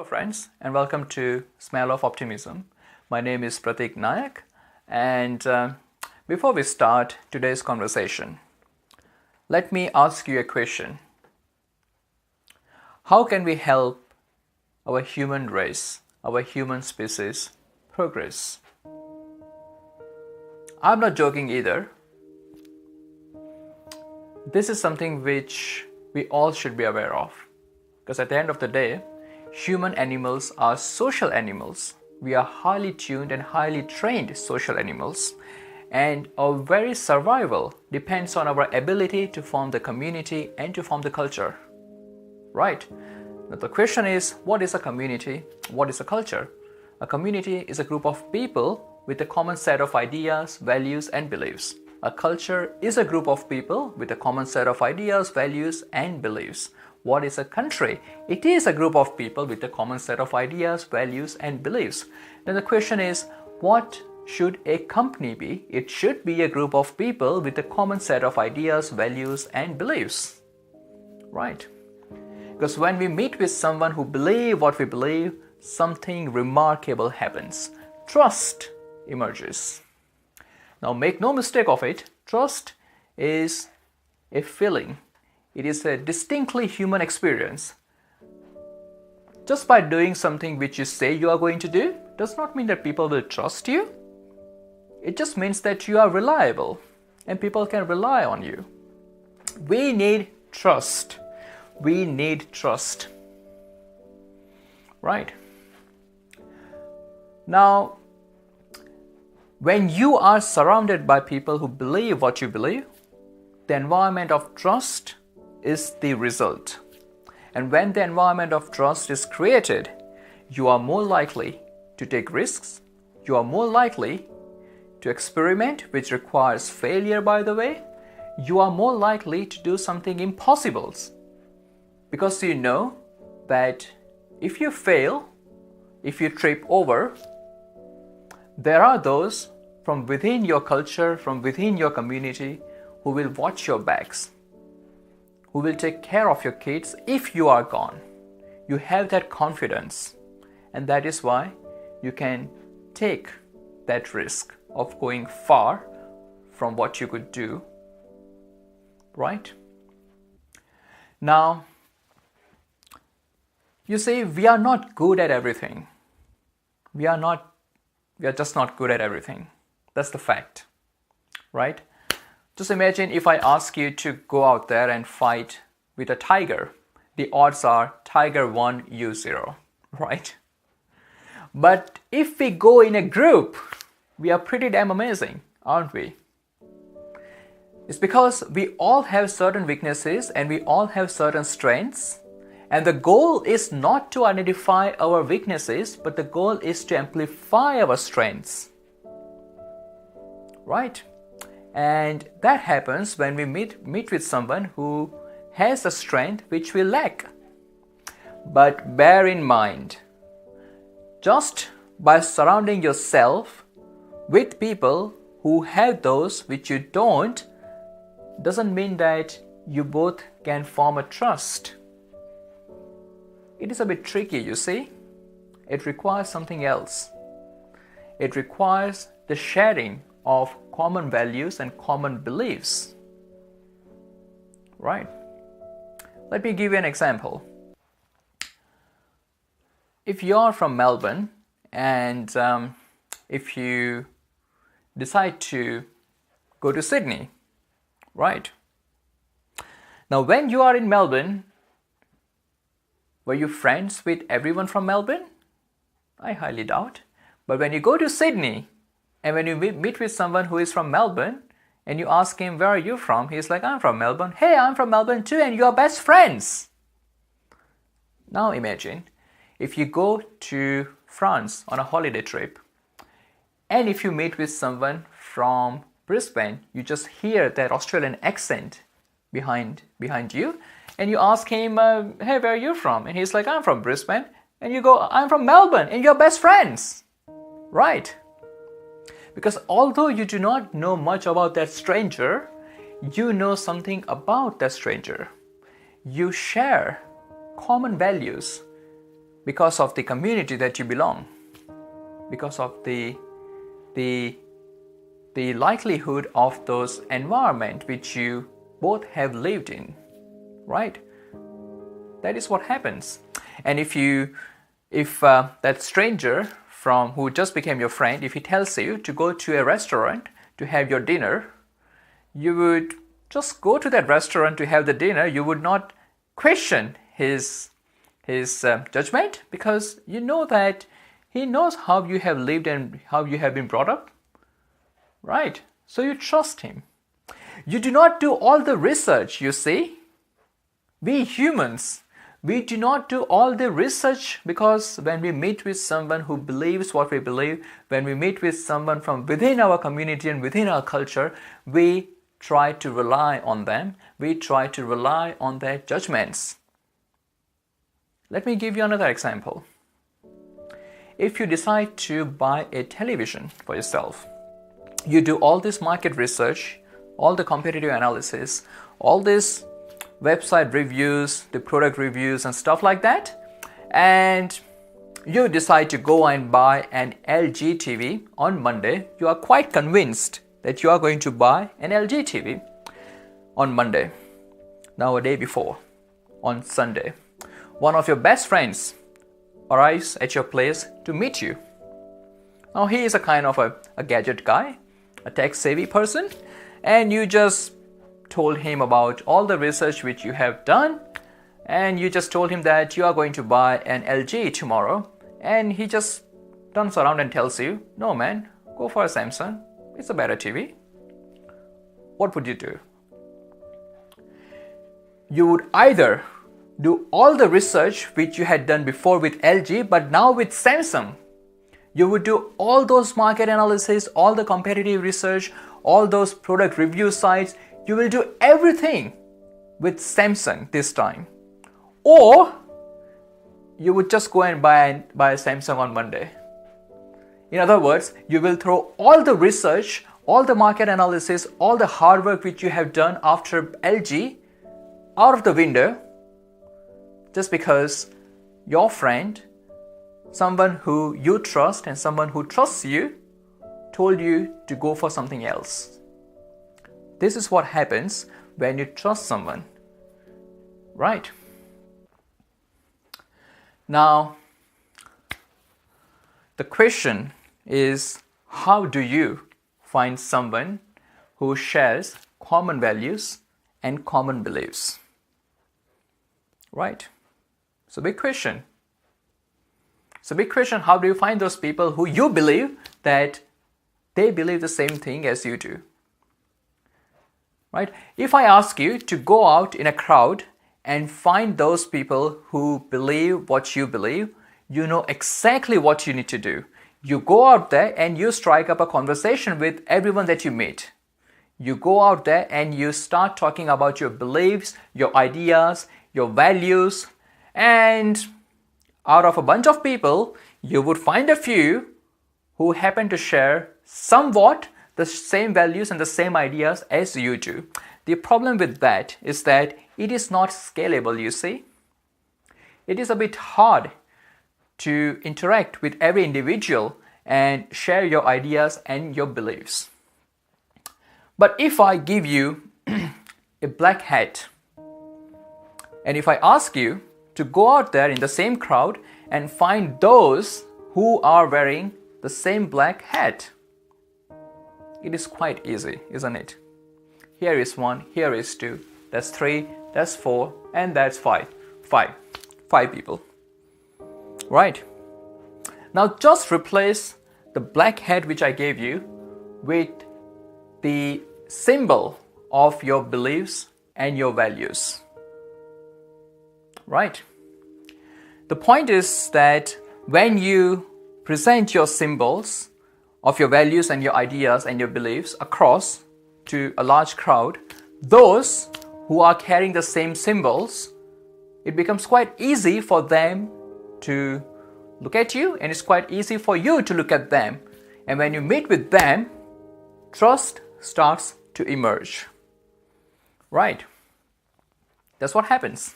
Hello friends, and welcome to Smell of Optimism. My name is Pratik Nayak, and before we start today's conversation, let me ask you a question. How can we help our human race, our human species, progress? I'm not joking either. This is something which we all should be aware of, because at the end of the day, human animals are social animals. We are highly tuned and highly trained social animals, and our very survival depends on our ability to form the community and to form the culture. Right? Now the question is, what is a community? What is a culture? A community is a group of people with a common set of ideas, values, and beliefs. A culture is a group of people with a common set of ideas, values, and beliefs. What is a country? It is a group of people with a common set of ideas, values, and beliefs. Then the question is, what should a company be? It should be a group of people with a common set of ideas, values, and beliefs. Right? Because when we meet with someone who believes what we believe, something remarkable happens. Trust emerges. Now make no mistake of it, trust is a feeling. It is a distinctly human experience. Just by doing something which you say you are going to do does not mean that people will trust you. It just means that you are reliable and people can rely on you. We need trust. We need trust. Right? Now, when you are surrounded by people who believe what you believe, the environment of trust is the result. And when the environment of trust is created, you are more likely to take risks, you are more likely to experiment, which requires failure, by the way. You are more likely to do something impossible, because you know that if you fail, if you trip over, there are those from within your culture, from within your community, who will watch your backs, who will take care of your kids if you are gone. You have that confidence, and that is why you can take that risk of going far from what you could do. Right? Now, you say we are not good at everything. We are just not good at everything. That's the fact. Right? Just imagine if I ask you to go out there and fight with a tiger. The odds are tiger 1, you 0, right? But if we go in a group, we are pretty damn amazing, aren't we? It's because we all have certain weaknesses and we all have certain strengths. And the goal is not to identify our weaknesses, but the goal is to amplify our strengths. Right? And that happens when we meet with someone who has a strength which we lack. But bear in mind, just by surrounding yourself with people who have those which you don't, doesn't mean that you both can form a trust. It is a bit tricky, you see. It requires something else. It requires the sharing of common values and common beliefs. Right? Let me give you an example. If you're from Melbourne and if you decide to go to Sydney, right? Now, when you are in Melbourne, were you friends with everyone from Melbourne? I highly doubt. But when you go to Sydney, and when you meet with someone who is from Melbourne, and you ask him, where are you from? He's like, I'm from Melbourne. Hey, I'm from Melbourne too, and you are best friends. Now imagine, if you go to France on a holiday trip, and if you meet with someone from Brisbane, you just hear that Australian accent behind you, and you ask him, hey, where are you from? And he's like, I'm from Brisbane. And you go, I'm from Melbourne, and you're best friends. Right? Because although you do not know much about that stranger, you know something about that stranger. You share common values. because of the community that you belong, because of the likelihood of those environment which you both have lived in, right? That is what happens. And if that stranger from who just became your friend, if he tells you to go to a restaurant to have your dinner, you would just go to that restaurant to have the dinner. You would not question his judgment, because you know that he knows how you have lived and how you have been brought up, right? So you trust him. You do not do all the research, you see. We humans, we do not do all the research, because when we meet with someone who believes what we believe, when we meet with someone from within our community and within our culture, we try to rely on them. We try to rely on their judgments. Let me give you another example. If you decide to buy a television for yourself, you do all this market research, all the competitive analysis, all this website reviews, the product reviews and stuff like that, and you decide to go and buy an LG TV on Monday. You are quite convinced that you are going to buy an LG TV on Monday. Now a day before, on Sunday, one of your best friends arrives at your place to meet you. Now he is a kind of a gadget guy, a tech-savvy person, and you just told him about all the research which you have done, and you just told him that you are going to buy an LG tomorrow, and he just turns around and tells you, no man, go for a Samsung, it's a better TV. What would you do? You would either do all the research which you had done before with LG, but now with Samsung. You would do all those market analysis, all the competitive research, all those product review sites. You will do everything with Samsung this time. Or you would just go and buy a Samsung on Monday. In other words, you will throw all the research, all the market analysis, all the hard work which you have done after LG out of the window, just because your friend, someone who you trust and someone who trusts you, told you to go for something else. This is what happens when you trust someone, right? Now, the question is, how do you find someone who shares common values and common beliefs? Right? It's a big question. It's a big question. How do you find those people who you believe that they believe the same thing as you do? Right? If I ask you to go out in a crowd and find those people who believe what you believe, you know exactly what you need to do. You go out there and you strike up a conversation with everyone that you meet. You go out there and you start talking about your beliefs, your ideas, your values, and out of a bunch of people, you would find a few who happen to share somewhat the same values and the same ideas as you do. The problem with that is that it is not scalable, you see. It is a bit hard to interact with every individual and share your ideas and your beliefs. But if I give you a black hat, and if I ask you to go out there in the same crowd and find those who are wearing the same black hat, it is quite easy, isn't it? Here is one, here is two, that's three, that's four, and that's five. Five people. Right? Now just replace the black hat which I gave you with the symbol of your beliefs and your values. Right? The point is that when you present your symbols of your values and your ideas and your beliefs across to a large crowd, those who are carrying the same symbols, it becomes quite easy for them to look at you, and it's quite easy for you to look at them. And when you meet with them, trust starts to emerge. Right? That's what happens.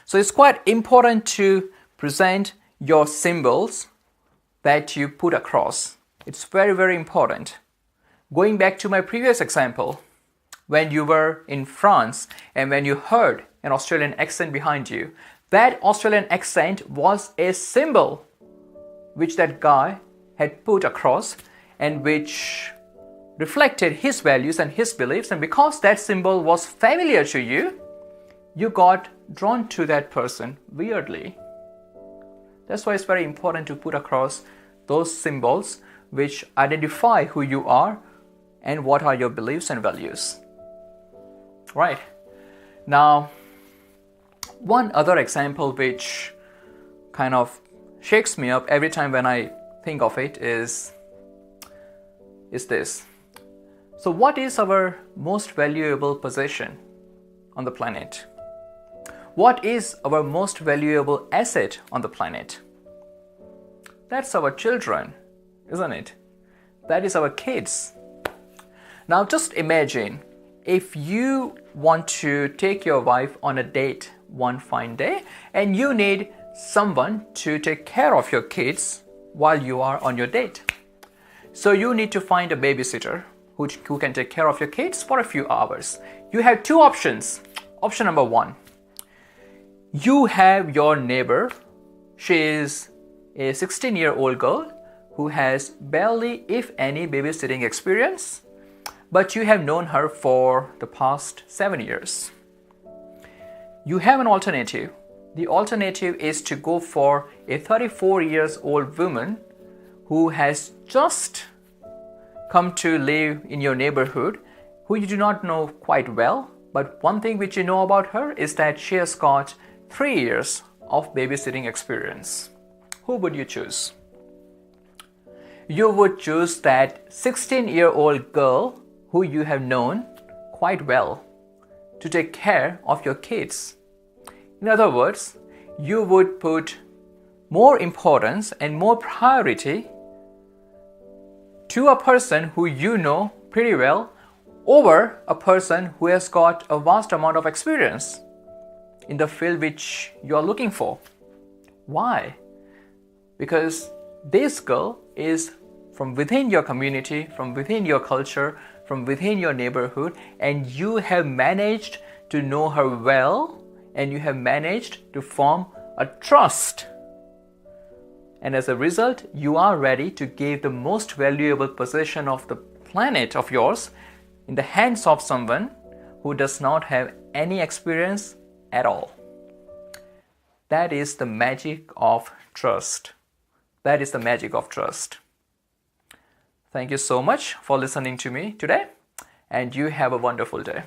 So it's quite important to present your symbols that you put across. It's very, very important. Going back to my previous example, when you were in France and when you heard an Australian accent behind you, that Australian accent was a symbol which that guy had put across and which reflected his values and his beliefs. And because that symbol was familiar to you, you got drawn to that person weirdly. That's why it's very important to put across those symbols which identify who you are and what are your beliefs and values. Right. Now, one other example which kind of shakes me up every time when I think of it is this. So what is our most valuable possession on the planet? What is our most valuable asset on the planet? That's our children, isn't it? That is our kids. Now just imagine if you want to take your wife on a date one fine day and you need someone to take care of your kids while you are on your date. So you need to find a babysitter who can take care of your kids for a few hours. You have two options. Option number one, you have your neighbor. She is a 16-year-old girl who has barely, if any, babysitting experience, but you have known her for the past 7 years. You have an alternative. The alternative is to go for a 34-year-old woman who has just come to live in your neighborhood, who you do not know quite well, but one thing which you know about her is that she has got 3 years of babysitting experience. Who would you choose? You would choose that 16-year-old girl who you have known quite well to take care of your kids. In other words, you would put more importance and more priority to a person who you know pretty well over a person who has got a vast amount of experience in the field which you are looking for. Why? Because this girl is from within your community, from within your culture, from within your neighborhood, and you have managed to know her well, and you have managed to form a trust. And as a result, you are ready to give the most valuable possession of the planet of yours in the hands of someone who does not have any experience at all. That is the magic of trust. That is the magic of trust. Thank you so much for listening to me today, and you have a wonderful day.